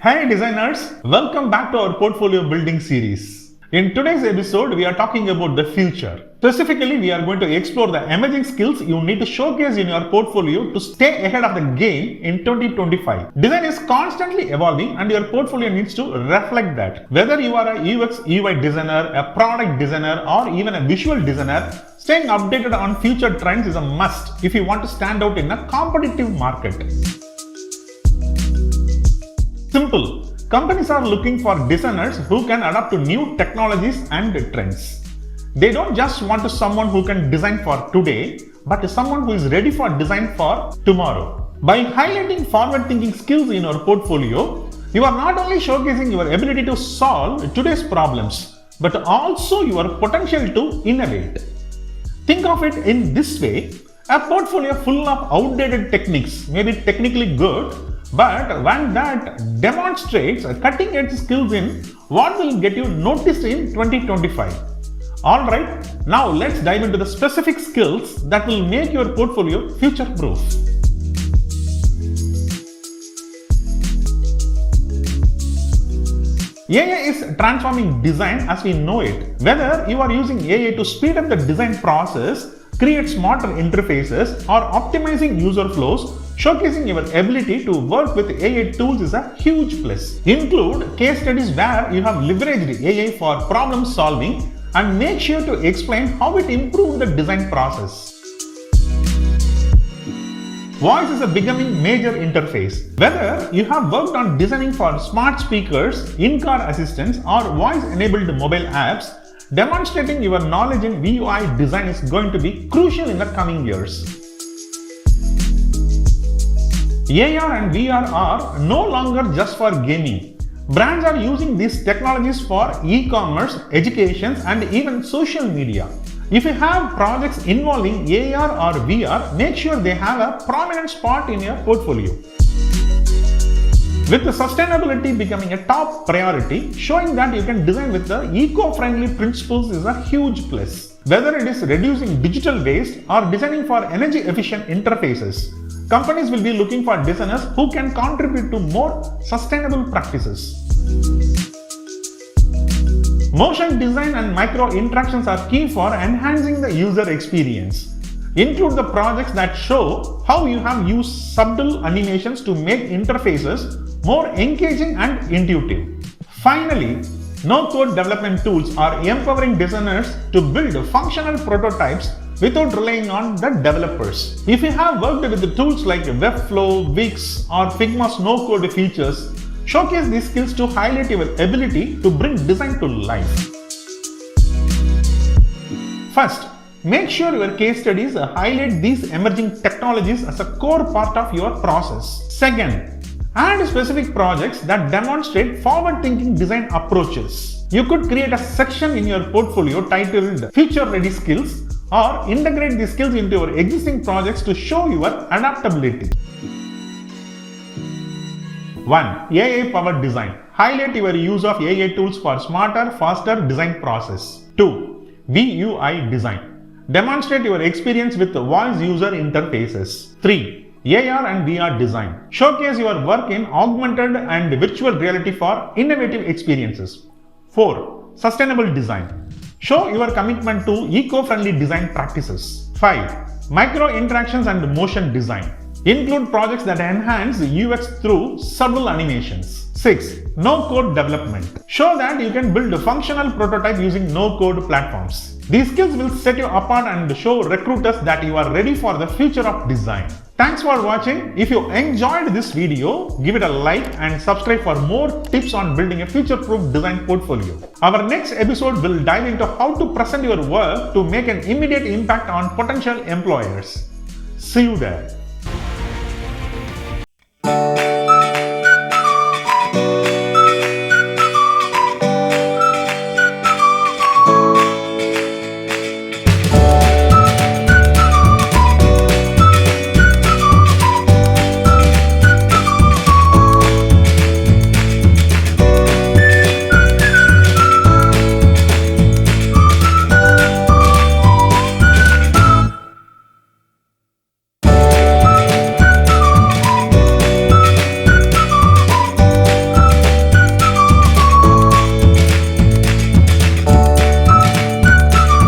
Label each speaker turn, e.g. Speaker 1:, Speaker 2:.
Speaker 1: Hey designers, welcome back to our portfolio building series. In today's episode, we are talking about the future. Specifically, we are going to explore the emerging skills you need to showcase in your portfolio to stay ahead of the game in 2025. Design is constantly evolving and your portfolio needs to reflect that. Whether you are a UX UI designer, a product designer, or even a visual designer, staying updated on future trends is a must if you want to stand out in a competitive market. Simple. Companies are looking for designers who can adapt to new technologies and trends. They don't just want someone who can design for today, but someone who is ready for design for tomorrow. By highlighting forward-thinking skills in your portfolio, you are not only showcasing your ability to solve today's problems, but also your potential to innovate. Think of it in this way: a portfolio full of outdated techniques may be technically good, but one that demonstrates cutting-edge skills in what will get you noticed in 2025. Alright, now let's dive into the specific skills that will make your portfolio future-proof. AI is transforming design as we know it. Whether you are using AI to speed up the design process, create smarter interfaces, or optimizing user flows, showcasing your ability to work with AI tools is a huge plus. Include case studies where you have leveraged AI for problem solving and make sure to explain how it improved the design process. Voice is becoming major interface. Whether you have worked on designing for smart speakers, in-car assistants, or voice-enabled mobile apps, demonstrating your knowledge in VUI design is going to be crucial in the coming years. AR and VR are no longer just for gaming. Brands are using these technologies for e-commerce, education, and even social media. If you have projects involving AR or VR, make sure they have a prominent spot in your portfolio. With sustainability becoming a top priority, showing that you can design with the eco-friendly principles is a huge plus. Whether it is reducing digital waste or designing for energy-efficient interfaces, companies will be looking for designers who can contribute to more sustainable practices. Motion design and micro interactions are key for enhancing the user experience. Include the projects that show how you have used subtle animations to make interfaces more engaging and intuitive. Finally, no-code development tools are empowering designers to build functional prototypes without relying on the developers. If you have worked with the tools like Webflow, Wix, or Figma's no-code features, showcase these skills to highlight your ability to bring design to life. First, make sure your case studies highlight these emerging technologies as a core part of your process. Second, add specific projects that demonstrate forward-thinking design approaches. You could create a section in your portfolio titled Future Ready Skills, or integrate these skills into your existing projects to show your adaptability. 1. AI-powered design. Highlight your use of AI tools for smarter, faster design process. 2. VUI design. Demonstrate your experience with voice user interfaces. 3. AR and VR design. Showcase your work in augmented and virtual reality for innovative experiences. 4. Sustainable design. Show your commitment to eco-friendly design practices. 5. Micro interactions and motion design. Include projects that enhance UX through subtle animations. 6. No-code development. Show that you can build a functional prototype using no-code platforms. These skills will set you apart and show recruiters that you are ready for the future of design. Thanks for watching. If you enjoyed this video, give it a like and subscribe for more tips on building a future-proof design portfolio. Our next episode will dive into how to present your work to make an immediate impact on potential employers. See you there.